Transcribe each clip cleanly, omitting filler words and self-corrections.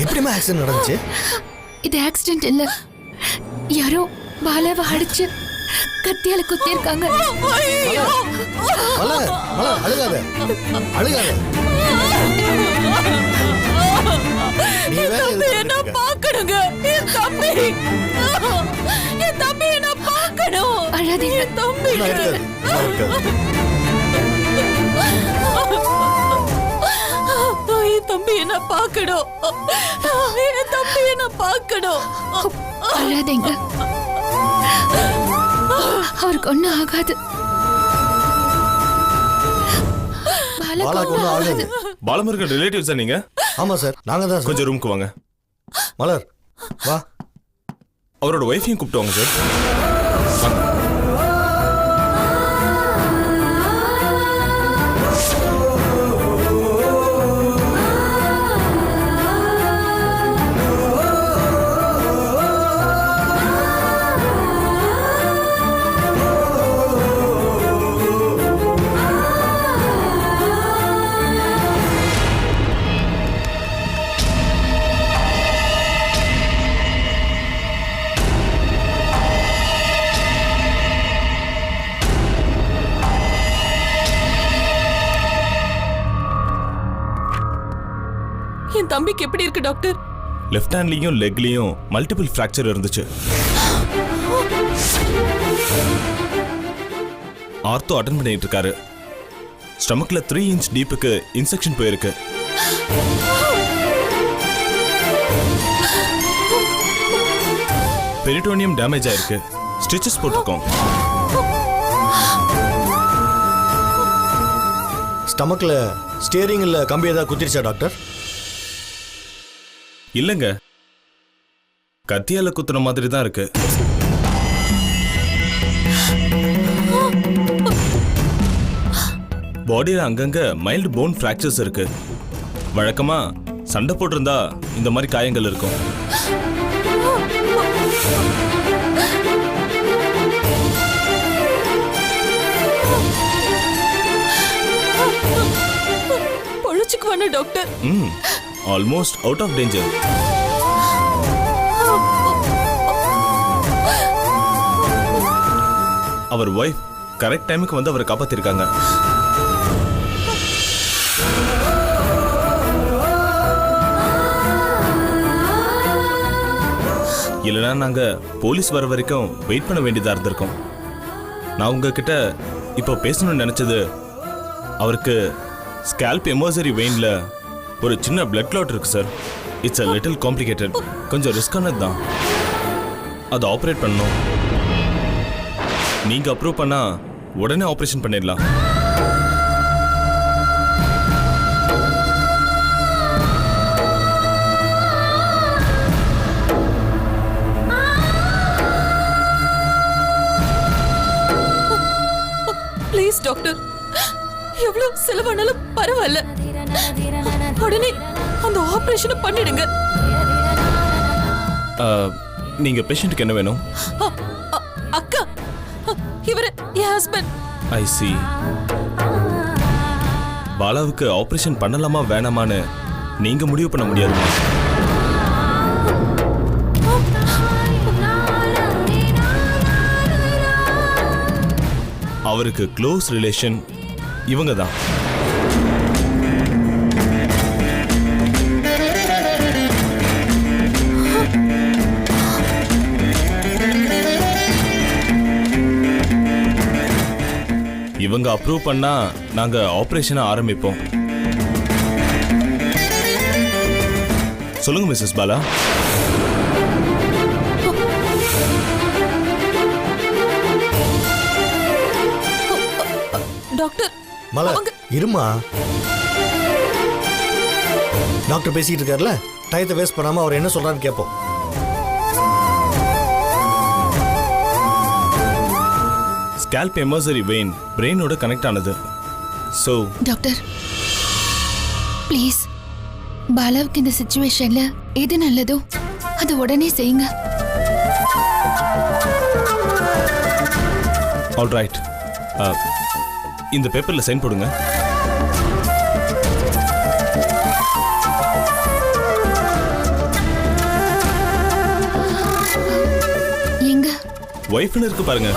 எப்படிமா ஆக்சிடென்ட் நடந்துச்சு? இது ஆக்சிடென்ட் இல்ல, யாரோ பாலாவை அடிச்சு கத்தியால குத்தி இருக்காங்க. மலர் மலர் அழுகாத அழுகாத. நீ என்ன பாக்கணுங்க? என் தம்பி என்ன பாக்கணும். அழாதீங்க தம்பி. என் தம்பி என்ன பாக்கணும். என் தம்பி என்ன பாக்கணும். அழாதீங்க, அவருக்கு ஒண்ணும் ஆகாது. பாலாக்கு ஒன்றும் ஆகாது. பாலமுருகன் ரிலேட்டிவ்ஸா நீங்க? ஆமா சார், நாங்க தான் சார். கொஞ்சம் ரூமுக்கு வாங்க. மலர் வா. அவரோட ஒய்ஃபையும் கூப்பிட்டு வாங்க சார். வாங்க. என் தம்பிக்கு எப்படி இருக்கு டாக்டர்? லெஃப்ட் ஹேண்ட்லயும் லெக்லயும் மல்டிபிள் ஃப்ராக்சர் இருந்துச்சு. ஆர்த்தோ அட்டெண்ட் பண்ணிட்டு இருக்காரு. ஸ்டமக்ல 3 இன்ச் டீப்புக்கு இன்செக்ஷன் போயிருக்கு. பெரிட்டோனியம் டேமேஜ் ஆயிருக்கு. ஸ்டிச்சஸ் போட்டிருக்கோம். ஸ்டமக்ல ஸ்டியரிங்ல கம்பி ஏதாவது குத்திருச்சா டாக்டர்? இல்லங்க, கத்தியால குத்துற மாதிரி தான் இருக்கு. பாடியில அங்கங்க மைல்டு போன் ஃப்ராக்சர்ஸ் இருக்கு. வழக்கமா சண்டை போட்டிருந்தா இந்த மாதிரி காயங்கள் இருக்கும். பொழைச்சுக்குவானே doctor? Almost out of danger. அவர் ஒய்ஃப் கரெக்ட் டைமுக்கு வந்து அவரை காப்பாத்திருக்காங்க. இல்லைன்னா நாங்க போலீஸ் வர வரைக்கும் வெயிட் பண்ண வேண்டியதா இருந்திருக்கோம். நான் உங்ககிட்ட இப்போ பேசணும்னு நினைச்சது, அவருக்கு ஸ்கேல்ப் எமர்ஜரி வெயின்ல ஒரு சின்ன பிளட் கிளாட் இருக்கு sir. It's a little complicated. கொஞ்சம் ரிஸ்கானது தான். அதை ஆப்ரேட் பண்ணணும். நீங்க அப்ரூவ் பண்ணா உடனே ஆபரேஷன் பண்ணிடலாம். ப்ளீஸ் டாக்டர், எவ்வளவு செலவானாலும் பரவாயில்ல, உடனே அந்த ஆபரேஷனை பண்ணிடுங்க. நீங்க பேஷண்ட்டுக்கு என்ன வேணும்? அக்கா, இவரு என் ஹஸ்பண்ட். ஐ சி. பாலாவுக்கு ஆபரேஷன் பண்ணலாமா வேணாமான்னு நீங்க முடிவு பண்ண முடியாது. அவருக்கு க்ளோஸ் ரிலேஷன் இவங்க தான். இவங்க அப்ரூவ் பண்ணா நாங்க ஆபரேஷனை ஆரம்பிப்போம். சொல்லுங்க மிஸ்ஸஸ் பாலா. டாக்டர் மலர் இருமா. டாக்டர் பேசிட்டு இருக்காருல, டயத்தை வேஸ்ட் பண்ணாம அவர் என்ன சொல்றான்னு கேட்போம். ஸ்கேல்ப் எமர்ஜரி வெயின் பிரெயினோட கனெக்ட் ஆனது. சோ டாக்டர் ப்ளீஸ், பாலாவுக்கு இந்த சிச்சுவேஷன்ல எது நல்லதோ அது உடனே செய்யுங்க. ஆல்ரைட், இந்த பேப்பர்ல சைன் போடுங்க. ஒய்ஃப்னு இருக்கு பாருங்க.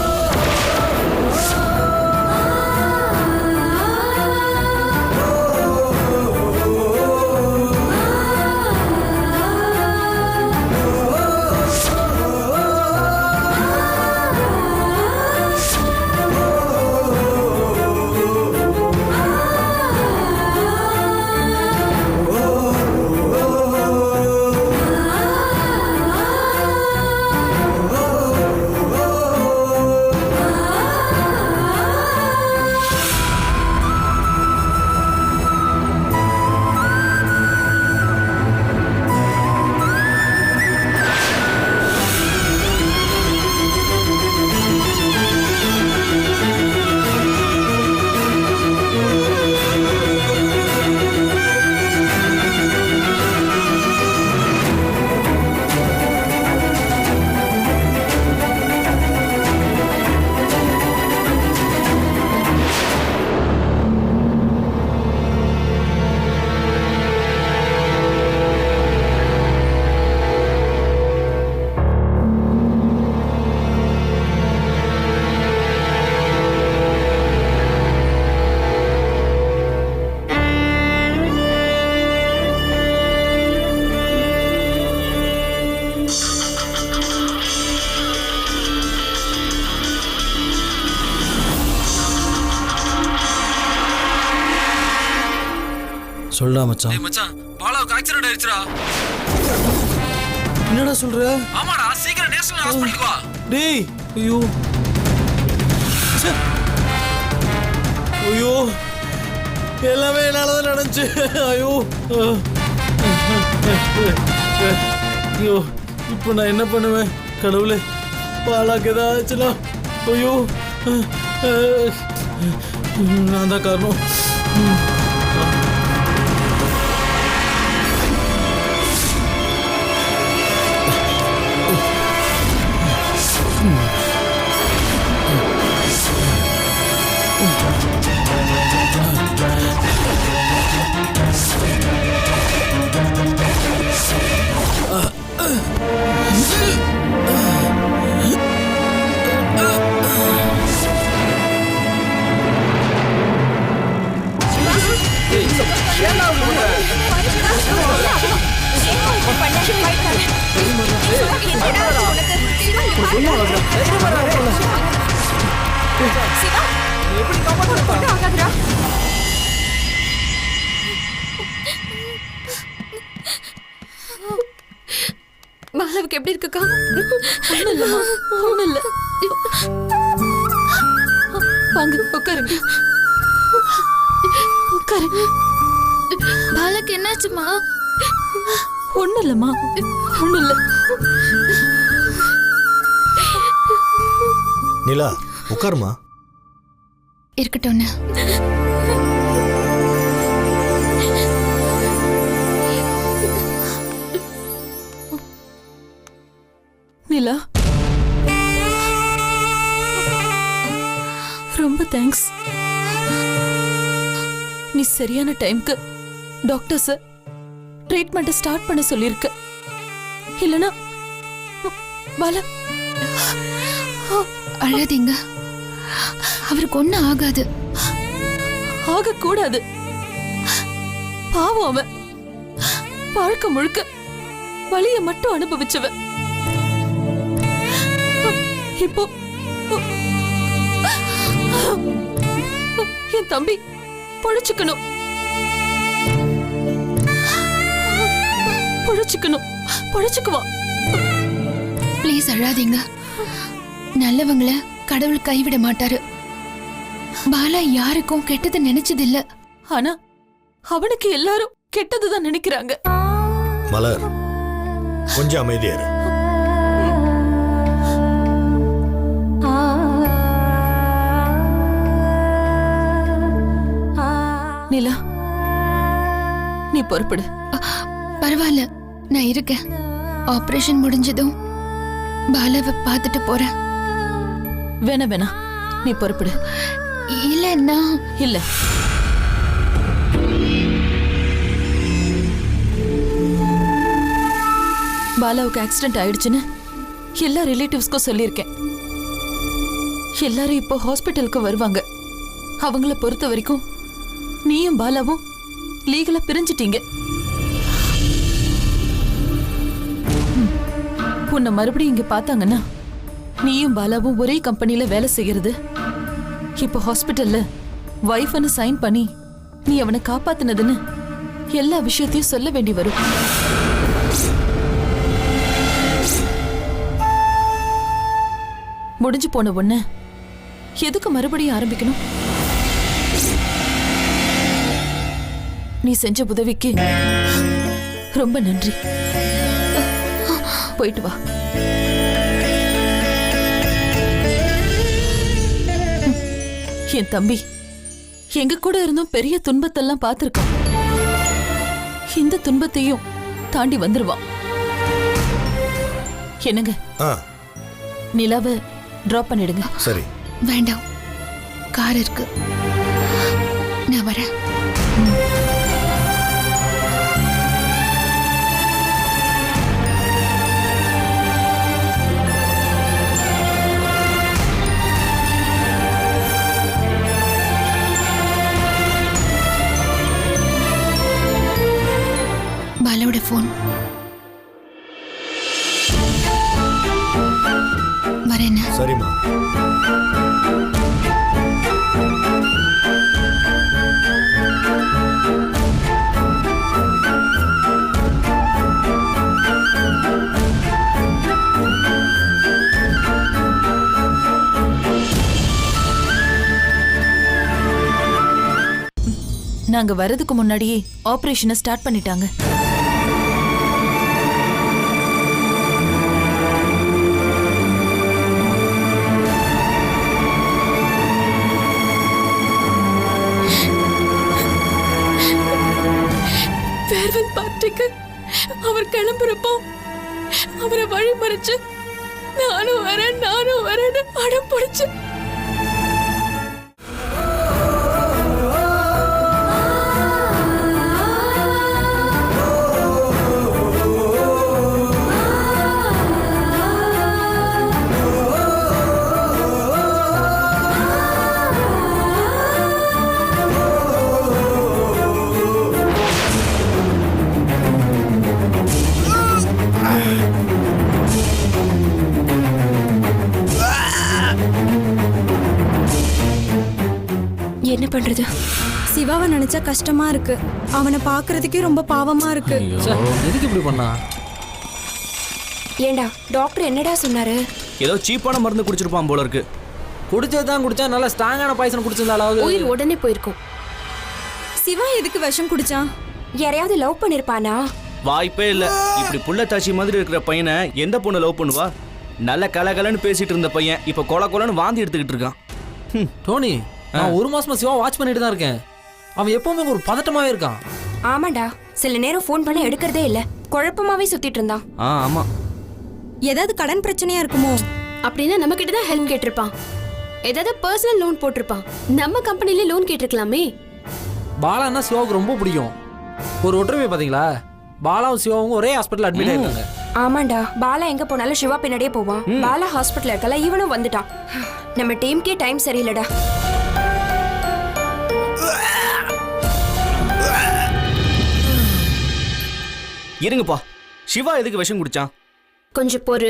சொல்றா மச்சான். டேய் மச்சான், பாலாவுக்கு ஆக்சிடென்ட் ஆயிருச்சுடா. என்னடா சொல்ற? ஆமாடா, சீக்கிரம் நேஷனல் ஹாஸ்பிடலுக்கு வா. டேய் ஐயோ ச்சே. ஐயோ எல்லாமே என்னாலதான் நடந்துச்சு. ஐயோ ஐயோ இப்போ நான் என்ன பண்ணுவேன்? கடவுளே, பாலாக்கு ஏதாச்சுன்னா ஐயோ நான் தான் காரணம். பாலாவுக்கு எப்படி இருக்குக்கா? ஒண்ணும் இல்ல. வாங்க உட்காருங்க. உட்காருங்க. பாலாக்கு என்னாச்சுமா? ஒண்ணும் இல்லம்மா, ஒண்ணும் இல்ல. நிலா உட்காருமா. இருக்கட்டும். நிலா, ரொம்ப தேங்க்ஸ். நீ சரியான டைம்க்கு டாக்டர்ஸ் ட்ரீட்மெண்ட் ஸ்டார்ட் பண்ண சொல்லிருக்க. இல்லனா பாலா. அழாதீங்க, அவருக்கு ஒண்ணும் ஆகாது. ஆகக்கூடாது. பாவம், அவன் வாழ்க்கை முழுக்க வலிய மட்டும் அனுபவிச்சவன். இப்போ என் தம்பி பொழைச்சுக்கணும், பொழைச்சுக்குவான். ப்ளீஸ் அழாதீங்க. நல்லவங்கள கடவுள் கைவிட மாட்டாரு. பாலா யாருக்கும் கெட்டது நினைச்சது இல்ல. ஆனா அவனுக்கு எல்லாரும் கெட்டதுதான் நினைக்கிறாங்க. மலர், கொஞ்சம் அமைதியா இரு. நிலா, நீ பொறுப்படு. பரவாயில்ல, நான் இருக்கேன். ஆபரேஷன் முடிஞ்சதும் பாலாவை பார்த்துட்டு போறேன். வேணா நீ பொறுப்படு. இல்லன்னா இல்ல, பாலாவுக்கு ஆக்சிடென்ட் ஆயிடுச்சுன்னு எல்லா ரிலேட்டிவ்ஸ்க்கும் சொல்லியிருக்கேன். எல்லாரும் இப்போ ஹாஸ்பிட்டலுக்கு வருவாங்க. அவங்கள பொறுத்த வரைக்கும் நீயும் பாலாவும் லீகலா பிரிஞ்சிட்டீங்க. உன்னை மறுபடியும் இங்க பார்த்தாங்கன்னா நீயும் பாலாவும் ஒரே கம்பெனில வேலை செய்யறது, இப்போ ஹாஸ்பிட்டல்ல வைஃப்னு சைன் பண்ணி நீ அவனை காப்பாத்தினதுன்னு எல்லா விஷயத்தையும் சொல்ல வேண்டி வரும். முடிஞ்சு போன ஒண்ணு எதுக்கு மறுபடியும் ஆரம்பிக்கணும்? நீ செஞ்ச உதவிக்கு ரொம்ப நன்றி. போயிட்டு வா. என் தம்பி எங்க கூட இருந்தும் பெரிய துன்பத்தெல்லாம் பார்த்திருக்கான். இந்த துன்பத்தையும் தாண்டி வந்துருவான். என்னங்க, ஆ நிலாவை டிராப் பண்ணிடுங்க. சரி. வேண்டாம், கார் இருக்கு, நான் வரேன். பாலாவோட ஃபோன். வரேன். சரிம்மா. நாங்க வரதுக்கு முன்னாடியே ஆபரேஷனை ஸ்டார்ட் பண்ணிட்டாங்க. ஃபேர்வெல் பார்ட்டிக்கு அவர் கிளம்புறப்போ அவரை வழி மறைச்சு நானும் வரேன்னு அடம் பிடிச்சு என்ன பண்றது? சிவாவை நினைச்சா கஷ்டமா இருக்கு. அவனை பாக்குறதுக்கே ரொம்ப பாவமா இருக்கு. எதுக்கு இப்படி பண்ணா? ஏண்டா டாக்டர் என்னடா சொன்னாரு? ஏதோ சீப்பான மருந்து குடிச்சிருப்பான் போல இருக்கு. குடிச்சதான் குடிச்சா நல்லா ஸ்ட்ராங்கான பாய்சன் குடிச்சிருந்தாலாவது உயிர் உடனே போயிருக்கும். சிவா எதுக்கு விஷம் குடிச்சான்? யாரையாவது லவ் பண்ணிருப்பானா? வாய்ப்பே இல்ல. இப்படி புள்ள தாச்சி மாதிரி இருக்கிற பையனை எந்த பொண்ணு லவ் பண்ணுவா? நல்ல கலகலன்னு பேசிட்டு இருந்த பையன் இப்ப கொலன்னு வாந்தி எடுத்துக்கிட்டு இருக்கான். டோனி, நான் ஒரு மாசமா சிவா வாட்ச் பண்ணிட்டு தான் இருக்கேன். அவன் எப்பவுமே ஒரு பதட்டமாவே இருக்கான். ஆமாண்டா, சில நேரம் ஃபோன் பண்ண எடுக்கிறதே இல்ல, குழப்பமாவே சுத்திட்டு இருந்தான். ஆமா. ஏதாவது கடன் பிரச்சனையா இருக்குமோ? அப்படின்னா நம்ம கிட்ட தான் ஹெல்ப் கேட்டிருப்பான். ஏதாவது பர்சனல் லோன் போட்டிருப்பான். நம்ம கம்பெனில லோன் கேட்டிருக்கலாமே. பாலான்னா சிவாவுக்கு ரொம்ப பிடிக்கும். ஒரு ஒற்றுமை பாத்தீங்களா? பாலாவும் சிவாவும் ஒரே ஹாஸ்பிட்டல் அட்மிட் ஆயிருக்காங்க. ஆமாண்டா, பாலா எங்க போனாலும் சிவா பின்னாடியே போவான். பாலா ஹாஸ்பிட்டல் இருக்கல, இவனும் வந்துட்டான். நம்ம டீமுக்கே டைம் சரியில்லடா. இருங்கப்பா, சிவா எதுக்கு விஷம் குடிச்சான்? கொஞ்சம் பொறு,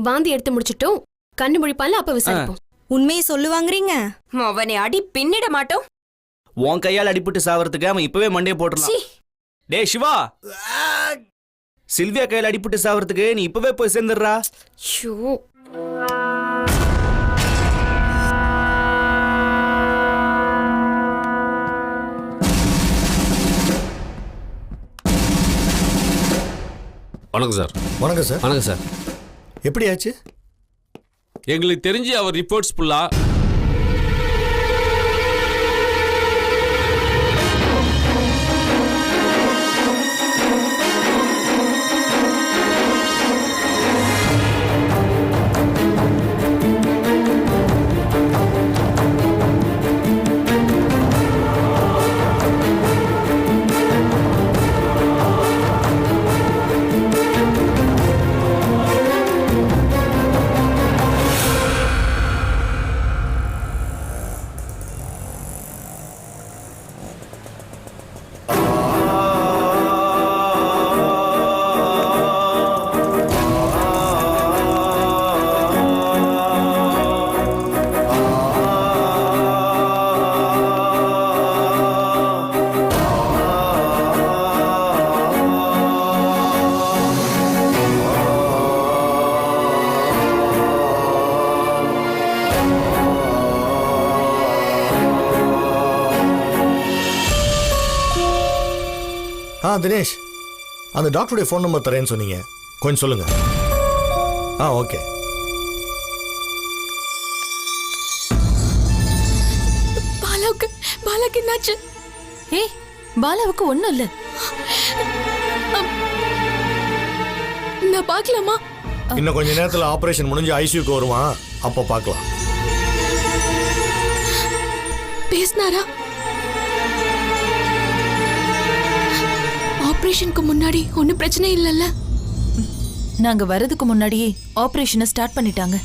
வாந்தி எடுத்து முடிச்சிட்டோம், கண்ணு முழிப்பான்ல, அப்ப விசாரிப்போம். உண்மையை சொல்லுவாங்கறீங்க? அவனை அடி பின்னிட மாட்டோம். உன் கையால் அடிபட்டு சாவறதுக்கு அவன் இப்பவே மண்டையை போட்டுறான். டேய் சிவா, சில்வியா கையில் அடிபட்டு சாவறதுக்கு நீ இப்பவே போய் சேர்ந்துடுறா. ஷோ, வணக்கம் சார். வணக்கம் சார். வணக்கம் சார். எப்படி ஆச்சு? எங்களுக்கு தெரிஞ்சு அவர் ரிப்போர்ட்ஸ் ஃபுல்லா தினேஷ், அந்த டாக்டருடைய ஃபோன் நம்பர் தரேன்னு சொன்னீங்க, கொஞ்சம் சொல்லுங்க. ஓகே. பாலாக்கு என்னாச்சு? ஏய், பாலாவுக்கு ஒண்ணும் இல்ல. நான் பார்க்கலாமா? இன்னும் கொஞ்ச நேரத்தில் ஆபரேஷன் முடிஞ்சு ஐசியூக்கு வருவான், அப்போ பார்க்கலாம். பேசினாரா? ஆபரேஷனுக்கு முன்னாடி ஒன்றும் பிரச்சனை இல்லைல்ல? நாங்க வர்றதுக்கு முன்னாடியே ஆபரேஷனை ஸ்டார்ட் பண்ணிட்டாங்க.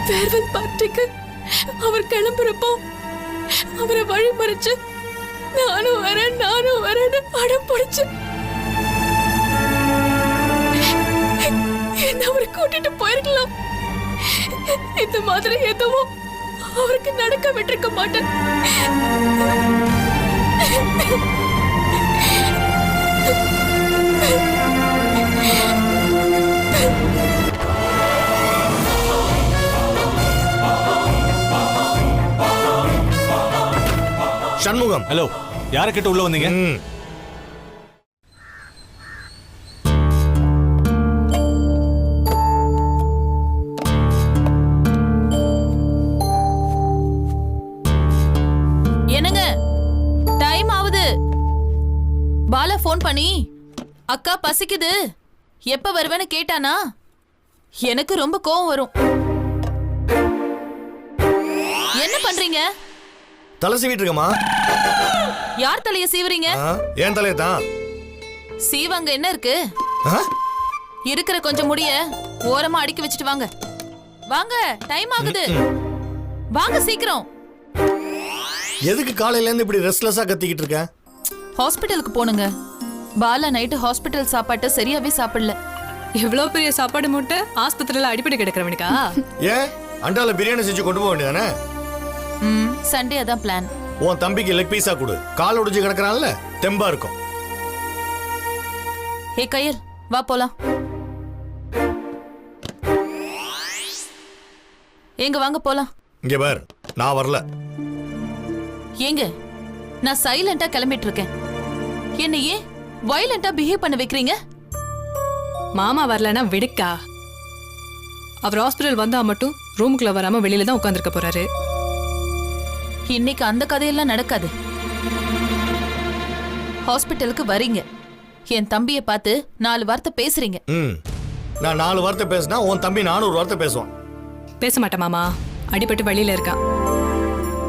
ஃபேர்வெல் பார்ட்டிக்கு அவர் கிளம்புறப்போ அவரை வழி மறைச்சு நானும் வரேன்னு அடம் பிடிச்சு என்ன அவரை கூட்டிட்டு போயிருக்கலாம். இந்த மாதிரி எதுவும் அவருக்கு நடக்க விட்டிருக்க மாட்டேன். சண்முகம், ஹலோ, யாரை கிட்ட உள்ள வந்தீங்க? என்னங்க, டைம் ஆகுது. பாலா ஃபோன் பண்ணி அக்கா பசிக்குது எப்ப வருவேன்னு கேட்டானா எனக்கு ரொம்ப கோவம் வரும். என்ன பண்றீங்க? தலை சீவிட்டு இருக்கமா? யார் தலைய சீவுறீங்க? ஏன் தலையை தான். சீவங்க என்ன இருக்கு? இருக்கிற கொஞ்சம் முடிய ஓரமா அடுக்கி வச்சுட்டு வாங்க. வாங்க, டைம் ஆகுது. வாங்க சீக்கிரம். எதுக்கு காலையில இருந்து இப்படி ரெஸ்ட்லெஸ்ஸா கத்திக்கிட்டு இருக்க? ஹாஸ்பிட்டலுக்கு போனுங்க. பாலா நைட்டு ஹாஸ்பிட்டல் சாப்பாட்டை சரியாவே சாப்பிடல. எவ்வளவு பெரிய சாப்பாடு மூட்டை ஆஸ்பத்திரியில அடிப்படை கிடக்குறவனுக்கா? ஏன் அண்டால பிரியாணி செஞ்சு கொண்டு போக வேண்டியதானே? சண்டே அதான் பிளான். உன் தம்பிக்கு லெக் பீஸா கொடு, கால் ஒடிஞ்சு கிடக்குறான்ல, தெம்பா இருக்கும். ஏ கயல், வா போலாம். எங்க வாங்க போலாம். இங்க பார், நான் வரல. ஏங்க, நான் சைலண்டா கிளம்பிட்டு இருக்கேன். என்ன ஏன் வயலண்டா பிஹேவ் பண்ண வைக்கிறீங்க? மாமா வரலன்னா விடுக்கா. அவர் ஹாஸ்பிட்டல் வந்தா மட்டும் ரூமுக்குள்ள வராம வெளியில தான் உட்கார்ந்திருக்க போறாரு. இன்னைக்கு அந்த கதையெல்லாம் நடக்காது. ஹாஸ்பிட்டலுக்கு வரீங்க, என் தம்பியை பார்த்து 4 வார்த்தை பேசுறீங்க. நான் 4 வார்த்தை பேசினா உன் தம்பி 400 வார்த்தை பேசுவான். பேச மாட்டேன் மாமா, அடிபட்டு வெளியில இருக்கான்.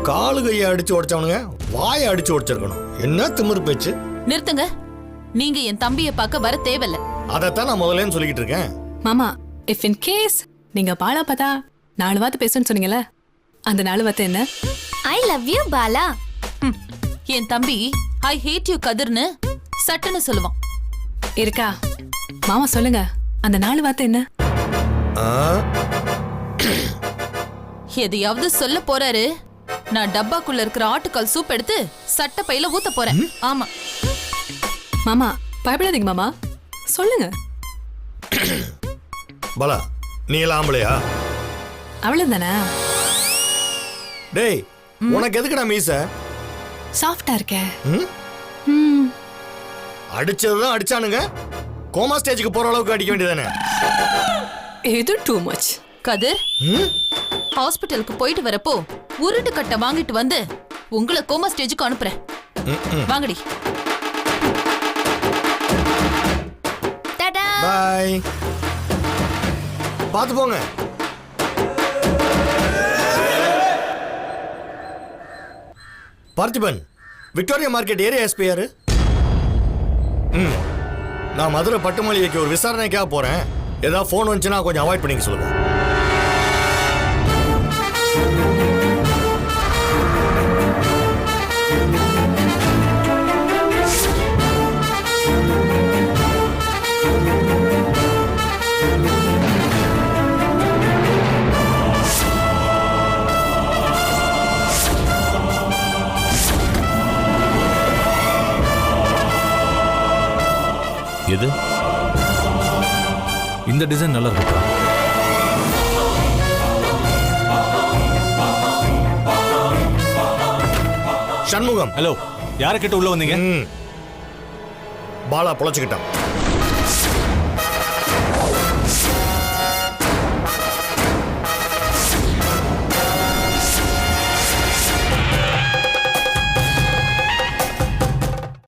காலு கையை அடிச்சு உடைச்சவனுங்க வாயை அடிச்சு உடைச்சிருக்கணும். என்ன திமிரு பேச்சு? நிறுத்துங்க. நீங்க என் தம்பியை பார்க்க வர தேவையில்ல. அதைத்தான் நான் முதல்ல சொல்லிக்கிட்டு இருக்கேன். மாமா, இஃப் இன் கேஸ் நீங்க பாலா பார்த்தா 4 வார்த்தை பேசுன்னு சொன்னீங்கல்ல, அந்த 4 வார்த்தை என்ன? I love you Bala. என் தம்பி ஐ ஹேட் யூ கதிர்னு சட்டுன்னு சொல்லுவான். இருக்கா? மாமா சொல்லுங்க, அந்த 4 வார்த்தை என்ன? எதையாவது சொல்ல போறாரு. நான் டப்பாக்குள்ள இருக்கிற ஆட்டுக்கால் சூப் எடுத்து சட்ட பையில ஊத்த போறேன். ஆமா மாமா, பயப்படாதீங்க மாமா, சொல்லுங்க. பாலா, நீ எல்லாம் ஆம்பளையா? அவ்வளவுதானே? டேய், உனக்கு எதுக்குடா மீச? சாஃப்டா இருக்க. அடிச்சதுதான் அடிச்சானுங்க, கோமா ஸ்டேஜுக்கு போற அளவுக்கு அடிக்க வேண்டியதானே? இது டூ மச். கதிர், ஹாஸ்பிட்டலுக்கு போயிட்டு வரப்போ உருட்டு கட்டை வாங்கிட்டு வந்து உங்களை கோமா ஸ்டேஜுக்கு அனுப்புறேன். வாங்கடி. பாய். பார்த்து போங்க. Parthiban, Victoria market area SP யாரு? நான் மதுரை பட்டுமளிகைக்கு ஒரு விசாரணைக்காக போறேன். ஏதாவது ஃபோன் வந்துச்சுன்னா கொஞ்சம் அவாய்ட் பண்ணிக்க சொல்லுங்க. எது? இந்த டிசைன் நல்லா இருக்குப்பா. சண்முகம், ஹலோ, யாரை கிட்ட உள்ள வந்தீங்க? பாலா பொழைச்சுக்கிட்டான்.